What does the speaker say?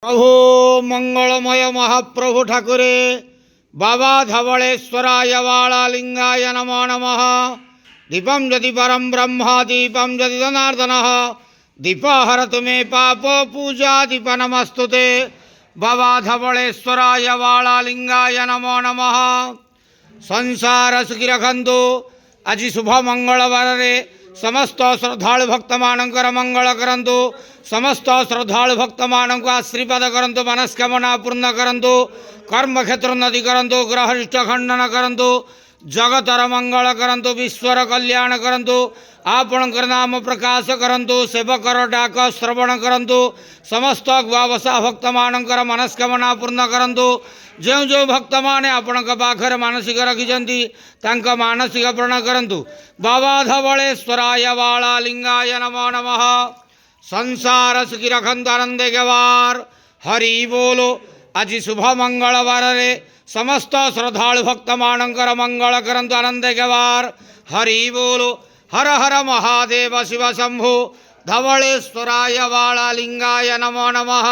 प्रभु मंगलमय महाप्रभु ठाकुरे बाबा धवलेश्वराय वालालिंगाय नमो नमः। दीपं यदि परम ब्रह्म दीपं यदि जनार्दन दीपहरतु मे पाप पूजा दीप नमस्तुते। बाबा धवलेश्वराय वालालिंगाय नमो नमः। संसार सुखी रखंतु। आज शुभ मंगलवार रे समस्त श्रद्धालु भक्त मानकर मंगल करंतु। समस्त श्रद्धालु भक्त मानक आशीर्वाद करंतु। मनस्कामना पूर्ण करंतु। कर्म क्षेत्र नदी करंतु। ग्रहरिष्ट खंडन करंतु। जगतर मंगल करंतु। विश्वर कल्याण करंतु। आपणकर नाम प्रकाश करंतु। सेवकर डाक श्रवण करंतु। समस्त गुआवसा भक्त मानकर मनस्कामना पूर्ण करंतु। जो जो भक्त माने आपण पाखर मानसिक रखिंट तांक मानसिक पूर्ण करंतु। बाबा धवलेश्वराय वालालिंगाय नमो नमः। संसार सुखी रखंतु आनंदे गवार हरि बोलो। आज शुभ मंगलवार रे समस्त श्रद्धालु भक्त मानकर मंगल करंतु आनंदे गवार हरि बोलो। हर हर महादेव शिव शंभो धवलेश्वराय वालालिंगाय नमो नमः।